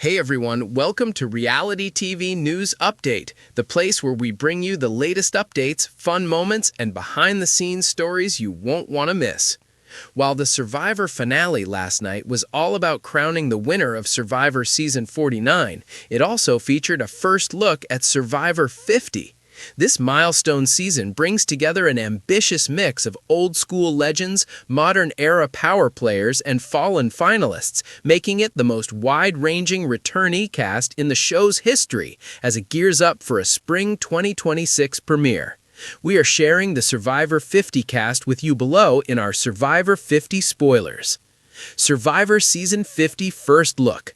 Hey everyone, welcome to Reality TV News Update, the place where we bring you the latest updates, fun moments, and behind-the-scenes stories you won't want to miss. While the Survivor finale last night was all about crowning the winner of Survivor Season 49, it also featured a first look at Survivor 50. This milestone season brings together an ambitious mix of old-school legends, modern-era power players, and fallen finalists, making it the most wide-ranging returnee cast in the show's history as it gears up for a spring 2026 premiere. We are sharing the Survivor 50 cast with you below in our Survivor 50 spoilers. Survivor Season 50 First Look.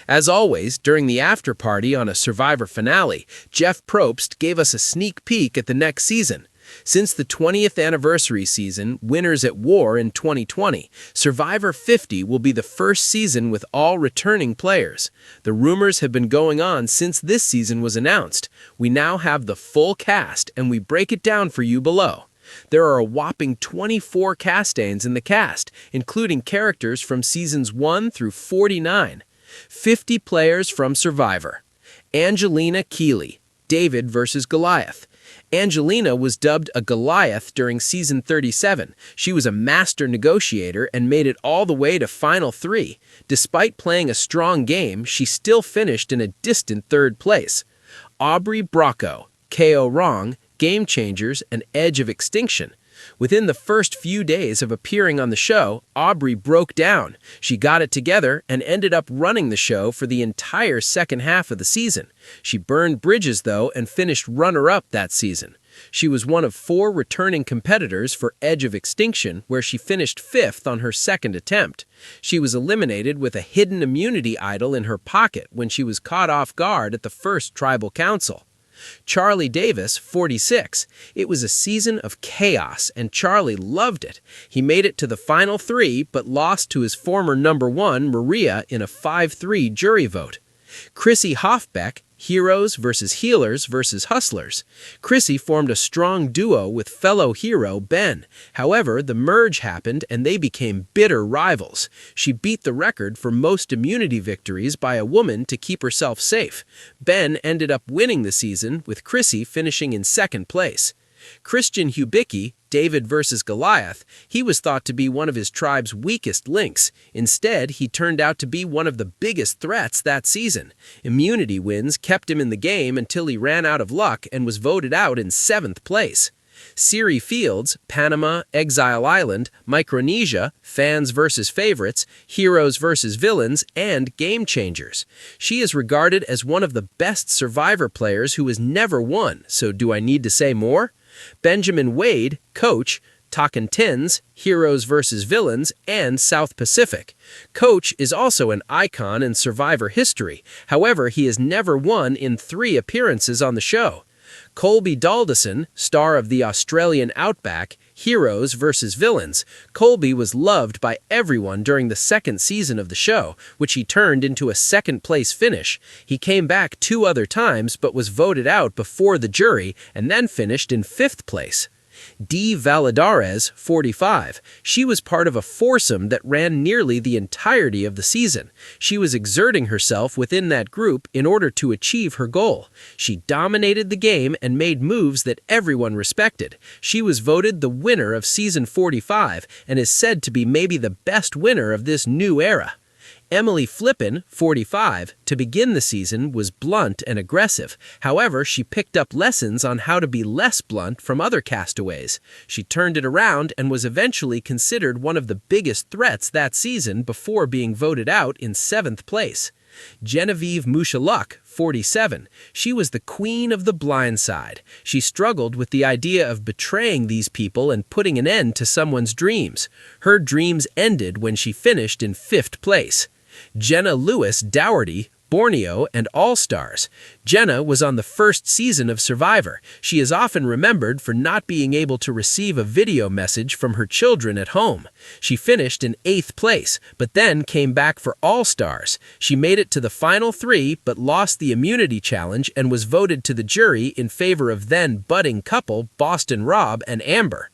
As always, during the after-party on a Survivor finale, Jeff Probst gave us a sneak peek at the next season. Since the 20th anniversary season, Winners at War in 2020, Survivor 50 will be the first season with all returning players. The rumors have been going on since this season was announced. We now have the full cast, and we break it down for you below. There are a whopping 24 castaways in the cast, including characters from seasons 1 through 49. 50 players from Survivor. Angelina Keeley, David vs. Goliath. Angelina was dubbed a Goliath during season 37. She was a master negotiator and made it all the way to Final 3. Despite playing a strong game, she still finished in a distant third place. Aubrey Bracco, KO Wrong, Game Changers, and Edge of Extinction. Within the first few days of appearing on the show, Aubrey broke down. She got it together and ended up running the show for the entire second half of the season. She burned bridges, though, and finished runner-up that season. She was one of 4 returning competitors for Edge of Extinction, where she finished 5th on her second attempt. She was eliminated with a hidden immunity idol in her pocket when she was caught off guard at the first Tribal Council. Charlie Davis, 46. It was a season of chaos, and Charlie loved it. He made it to the final 3, but lost to his former number 1, Maria, in a 5-3 jury vote. Chrissy Hoffbeck, Heroes vs. Healers vs. Hustlers. Chrissy formed a strong duo with fellow hero Ben. However, the merge happened and they became bitter rivals. She beat the record for most immunity victories by a woman to keep herself safe. Ben ended up winning the season, with Chrissy finishing in second place. Christian Hubicki, David vs. Goliath, he was thought to be one of his tribe's weakest links. Instead, he turned out to be one of the biggest threats that season. Immunity wins kept him in the game until he ran out of luck and was voted out in 7th place. Siri Fields, Panama, Exile Island, Micronesia, Fans vs. Favorites, Heroes vs. Villains, and Game Changers. She is regarded as one of the best Survivor players who has never won, so do I need to say more? Benjamin Wade, Coach, Tocantins, Heroes vs. Villains, and South Pacific. Coach is also an icon in Survivor history. However, he has never won in 3 appearances on the show. Colby Daldison, star of the Australian Outback, Heroes vs. Villains. Colby was loved by everyone during the second season of the show, which he turned into a second-place finish. He came back 2 other times but was voted out before the jury and then finished in 5th place. Dee Valladares, 45. She was part of a foursome that ran nearly the entirety of the season. She was exerting herself within that group in order to achieve her goal. She dominated the game and made moves that everyone respected. She was voted the winner of season 45 and is said to be maybe the best winner of this new era. Emily Flippen, 45, to begin the season was blunt and aggressive. However, she picked up lessons on how to be less blunt from other castaways. She turned it around and was eventually considered one of the biggest threats that season before being voted out in 7th place. Genevieve Mushaluk, 47. She was the queen of the blind side. She struggled with the idea of betraying these people and putting an end to someone's dreams. Her dreams ended when she finished in 5th place. Jenna Lewis Dougherty, Borneo, and All-Stars. Jenna was on the first season of Survivor. She is often remembered for not being able to receive a video message from her children at home. She finished in 8th place, but then came back for All-Stars. She made it to the final 3, but lost the immunity challenge and was voted to the jury in favor of then budding couple Boston Rob and Amber.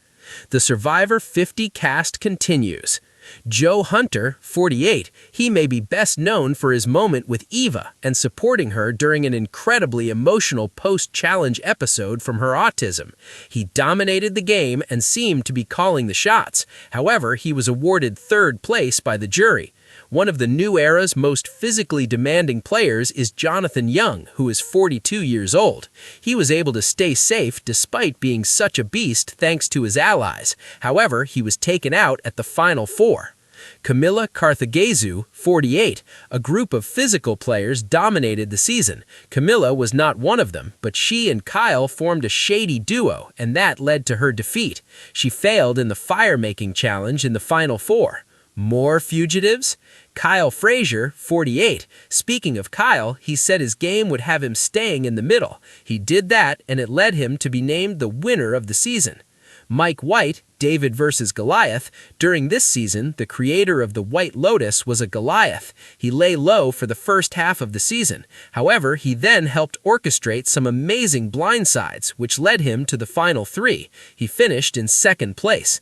The Survivor 50 cast continues. Joe Hunter, 48, he may be best known for his moment with Eva and supporting her during an incredibly emotional post-challenge episode from her autism. He dominated the game and seemed to be calling the shots. However, he was awarded third place by the jury. One of the new era's most physically demanding players is Jonathan Young, who is 42 years old. He was able to stay safe despite being such a beast thanks to his allies. However, he was taken out at the final four. Camila Carthagezu, 48, a group of physical players dominated the season. Camila was not one of them, but she and Kyle formed a shady duo, and that led to her defeat. She failed in the fire-making challenge in the final four. More fugitives? Kyle Frazier, 48. Speaking of Kyle, he said his game would have him staying in the middle. He did that, and it led him to be named the winner of the season. Mike White, David vs. Goliath. During this season, the creator of the White Lotus was a Goliath. He lay low for the first half of the season. However, he then helped orchestrate some amazing blindsides, which led him to the final three. He finished in second place.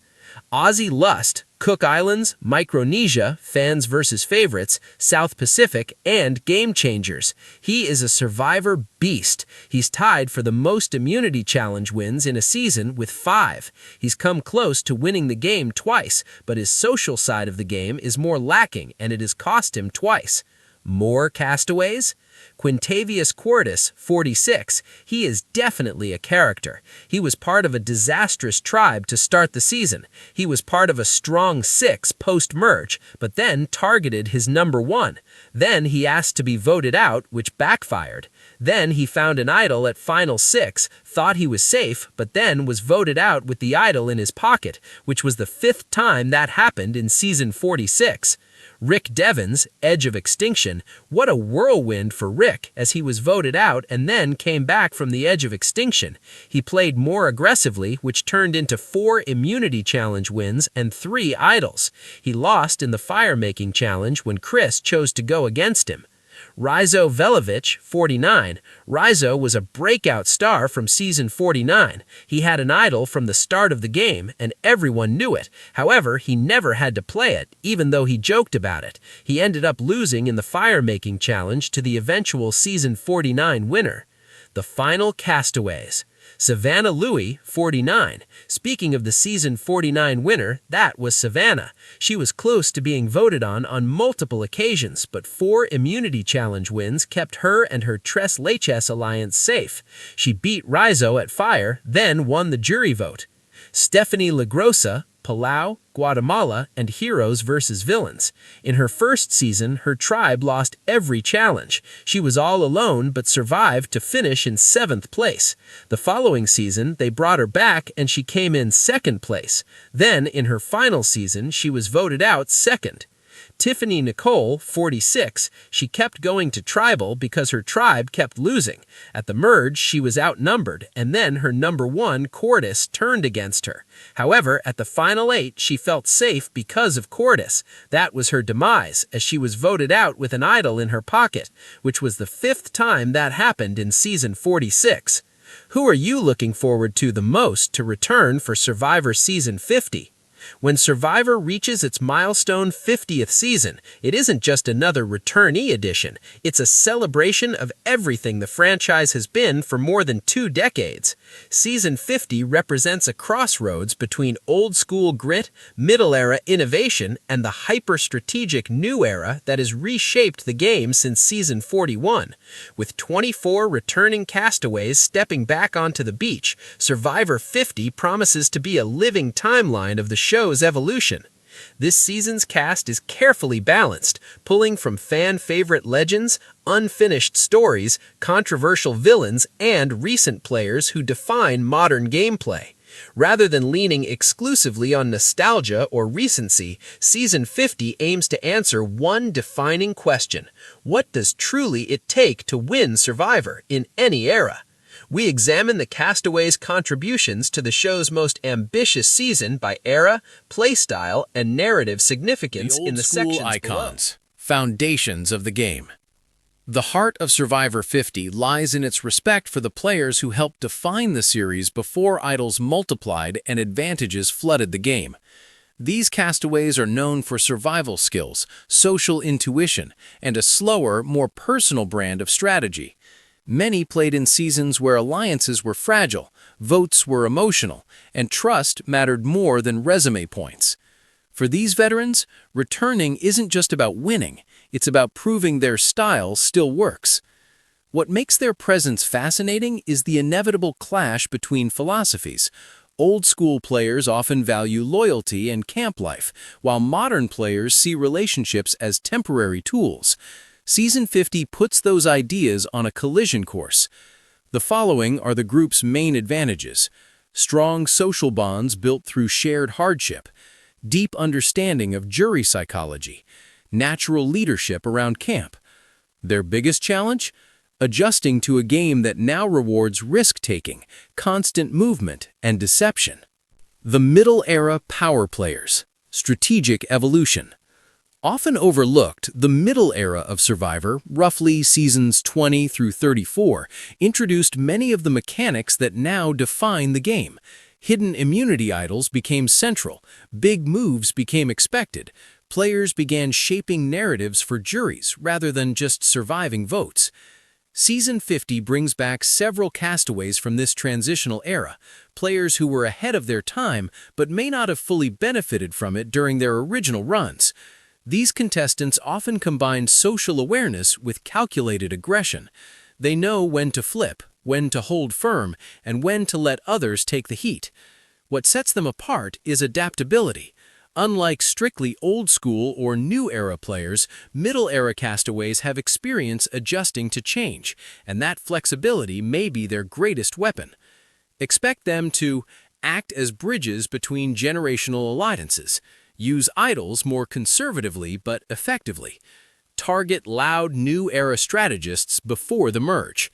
Aussie Lust, Cook Islands, Micronesia, Fans vs. Favorites, South Pacific, and Game Changers. He is a survivor beast. He's tied for the most immunity challenge wins in a season with 5. He's come close to winning the game twice, but his social side of the game is more lacking, and it has cost him twice. More Castaways? Quintavious Quartus, 46. He is definitely a character. He was part of a disastrous tribe to start the season. He was part of a strong 6 post-merge, but then targeted his number 1. Then he asked to be voted out, which backfired. Then he found an idol at final 6, thought he was safe, but then was voted out with the idol in his pocket, which was the 5th time that happened in season 46. Rick Devens, Edge of Extinction. What a whirlwind for Rick, as he was voted out and then came back from the edge of extinction. He played more aggressively, which turned into 4 immunity challenge wins and 3 idols. He lost in the fire-making challenge when Chris chose to go against him. Rizo Velovich, 49. Rizo was a breakout star from season 49. He had an idol from the start of the game, and everyone knew it. However, he never had to play it, even though he joked about it. He ended up losing in the fire-making challenge to the eventual season 49 winner. The final Castaways. Savannah Louie, 49. Speaking of the season 49 winner, that was Savannah. She was close to being voted on multiple occasions, but 4 immunity challenge wins kept her and her Tres Leches alliance safe. She beat Rizo at fire, then won the jury vote. Stephanie LaGrossa, Palau, Guatemala, and Heroes vs. Villains. In her first season, her tribe lost every challenge. She was all alone but survived to finish in 7th place. The following season, they brought her back and she came in 2nd place. Then, in her final season, she was voted out 2nd. Tiffany Nicole, 46, she kept going to Tribal because her tribe kept losing. At the merge, she was outnumbered, and then her number 1, Cordis, turned against her. However, at the final 8, she felt safe because of Cordis. That was her demise, as she was voted out with an idol in her pocket, which was the 5th time that happened in season 46. Who are you looking forward to the most to return for Survivor Season 50? When Survivor reaches its milestone 50th season, it isn't just another returnee edition. It's a celebration of everything the franchise has been for more than 2 decades. Season 50 represents a crossroads between old-school grit, middle-era innovation, and the hyper-strategic new era that has reshaped the game since Season 41. With 24 returning castaways stepping back onto the beach, Survivor 50 promises to be a living timeline of the show's evolution. This season's cast is carefully balanced, pulling from fan-favorite legends, unfinished stories, controversial villains, and recent players who define modern gameplay. Rather than leaning exclusively on nostalgia or recency, Season 50 aims to answer one defining question: what does truly it take to win Survivor in any era? We examine the Castaways' contributions to the show's most ambitious season by era, playstyle, and narrative significance in the sections icons, foundations of the game. The heart of Survivor 50 lies in its respect for the players who helped define the series before idols multiplied and advantages flooded the game. These castaways are known for survival skills, social intuition, and a slower, more personal brand of strategy. Many played in seasons where alliances were fragile, votes were emotional, and trust mattered more than resume points. For these veterans, returning isn't just about winning, it's about proving their style still works. What makes their presence fascinating is the inevitable clash between philosophies. Old-school players often value loyalty and camp life, while modern players see relationships as temporary tools. Season 50 puts those ideas on a collision course. The following are the group's main advantages: strong social bonds built through shared hardship, deep understanding of jury psychology, natural leadership around camp. Their biggest challenge? Adjusting to a game that now rewards risk-taking, constant movement, and deception. The middle-era power players, strategic evolution. Often overlooked, the middle era of Survivor, roughly seasons 20 through 34, introduced many of the mechanics that now define the game. Hidden immunity idols became central, big moves became expected, players began shaping narratives for juries rather than just surviving votes. Season 50 brings back several castaways from this transitional era, players who were ahead of their time but may not have fully benefited from it during their original runs. These contestants often combine social awareness with calculated aggression. They know when to flip, when to hold firm, and when to let others take the heat. What sets them apart is adaptability. Unlike strictly old-school or new-era players, middle-era castaways have experience adjusting to change, and that flexibility may be their greatest weapon. Expect them to act as bridges between generational alliances, use idols more conservatively but effectively, target loud new-era strategists before the merge.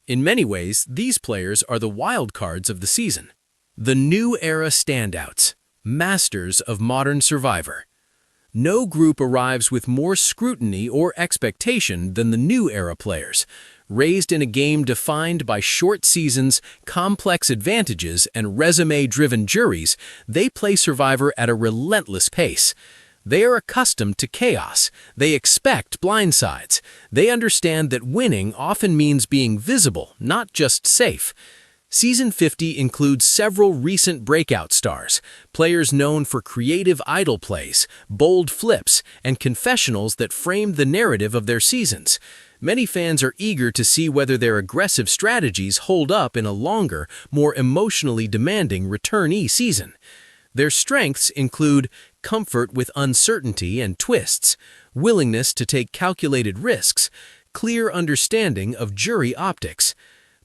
In many ways, these players are the wild cards of the season. The new-era standouts. Masters of modern Survivor. No group arrives with more scrutiny or expectation than the new-era players. Raised in a game defined by short seasons, complex advantages, and resume-driven juries, they play Survivor at a relentless pace. They are accustomed to chaos. They expect blindsides. They understand that winning often means being visible, not just safe. Season 50 includes several recent breakout stars, players known for creative idol plays, bold flips, and confessionals that framed the narrative of their seasons. Many fans are eager to see whether their aggressive strategies hold up in a longer, more emotionally demanding returnee season. Their strengths include comfort with uncertainty and twists, willingness to take calculated risks, clear understanding of jury optics.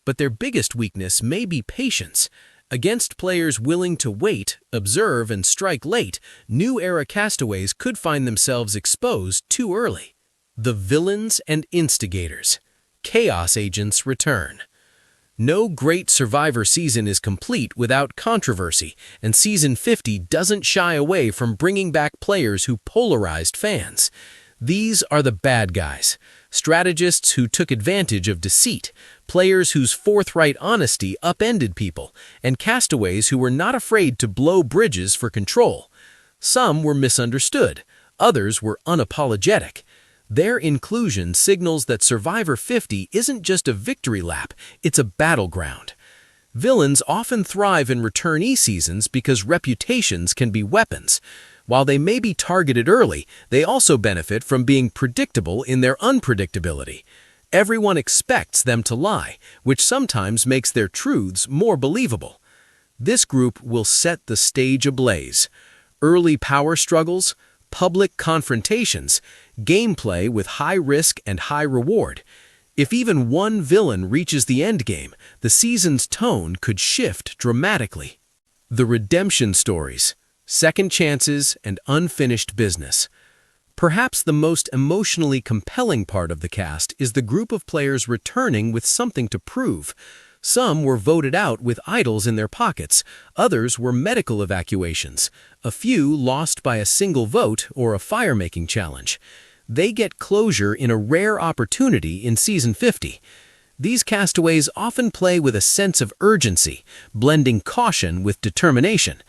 But their biggest weakness may be patience. Against players willing to wait, observe, and strike late, new-era castaways could find themselves exposed too early. The villains and instigators. Chaos agents return. No great Survivor season is complete without controversy, and Season 50 doesn't shy away from bringing back players who polarized fans. These are the bad guys, strategists who took advantage of deceit, players whose forthright honesty upended people, and castaways who were not afraid to blow bridges for control. Some were misunderstood, others were unapologetic. Their inclusion signals that Survivor 50 isn't just a victory lap, it's a battleground. Villains often thrive in returnee seasons because reputations can be weapons. While they may be targeted early, they also benefit from being predictable in their unpredictability. Everyone expects them to lie, which sometimes makes their truths more believable. This group will set the stage ablaze. Early power struggles, public confrontations, gameplay with high risk and high reward. If even one villain reaches the endgame, the season's tone could shift dramatically. The redemption stories. Second chances, and unfinished business. Perhaps the most emotionally compelling part of the cast is the group of players returning with something to prove. Some were voted out with idols in their pockets, others were medical evacuations, a few lost by a single vote or a fire-making challenge. They get closure in a rare opportunity in Season 50. These castaways often play with a sense of urgency, blending caution with determination.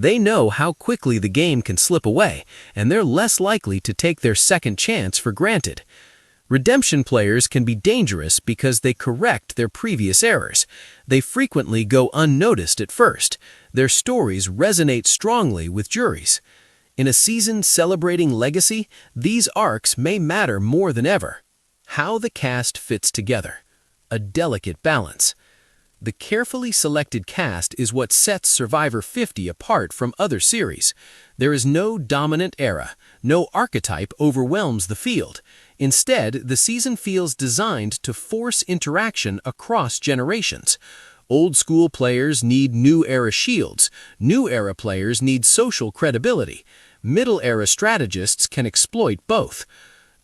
They know how quickly the game can slip away, and they're less likely to take their second chance for granted. Redemption players can be dangerous because they correct their previous errors. They frequently go unnoticed at first. Their stories resonate strongly with juries. In a season celebrating legacy, these arcs may matter more than ever. How the cast fits together. A delicate balance. The carefully selected cast is what sets Survivor 50 apart from other series. There is no dominant era. No archetype overwhelms the field. Instead, the season feels designed to force interaction across generations. Old-school players need new-era shields. New-era players need social credibility. Middle-era strategists can exploit both.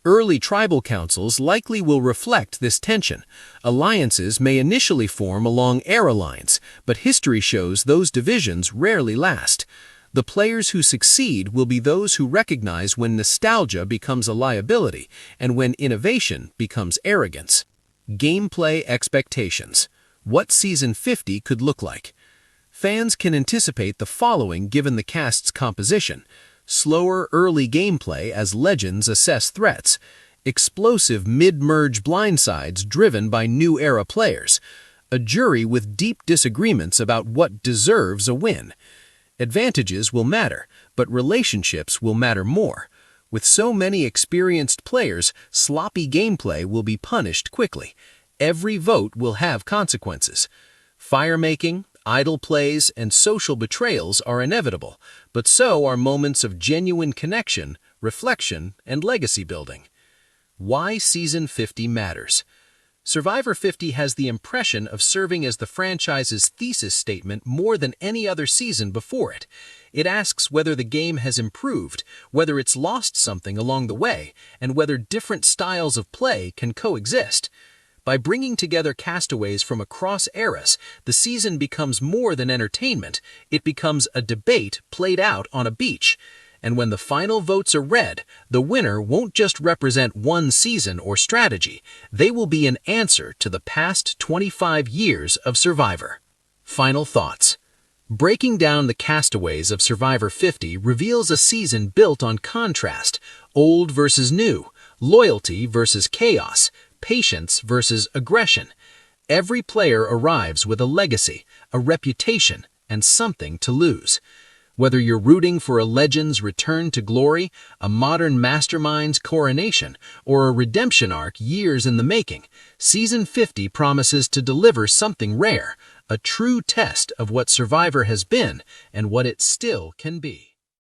Early tribal councils likely will reflect this tension. Alliances may initially form along era lines, but history shows those divisions rarely last. The players who succeed will be those who recognize when nostalgia becomes a liability and when innovation becomes arrogance. Gameplay expectations. What Season 50 could look like. Fans can anticipate the following given the cast's composition. Slower early gameplay as legends assess threats. Explosive mid-merge blindsides driven by new-era players. A jury with deep disagreements about what deserves a win. Advantages will matter, but relationships will matter more. With so many experienced players, sloppy gameplay will be punished quickly. Every vote will have consequences. Fire-making, idle plays, and social betrayals are inevitable, but so are moments of genuine connection, reflection, and legacy building. Why Season 50 matters. Survivor 50 has the impression of serving as the franchise's thesis statement more than any other season before it. It asks whether the game has improved, whether it's lost something along the way, and whether different styles of play can coexist. By bringing together castaways from across eras, the season becomes more than entertainment. It becomes a debate played out on a beach. And when the final votes are read, the winner won't just represent one season or strategy. They will be an answer to the past 25 years of Survivor. Final thoughts. Breaking down the castaways of Survivor 50 reveals a season built on contrast, old versus new, loyalty versus chaos, patience versus aggression. Every player arrives with a legacy, a reputation, and something to lose. Whether you're rooting for a legend's return to glory, a modern mastermind's coronation, or a redemption arc years in the making, Season 50 promises to deliver something rare, a true test of what Survivor has been and what it still can be.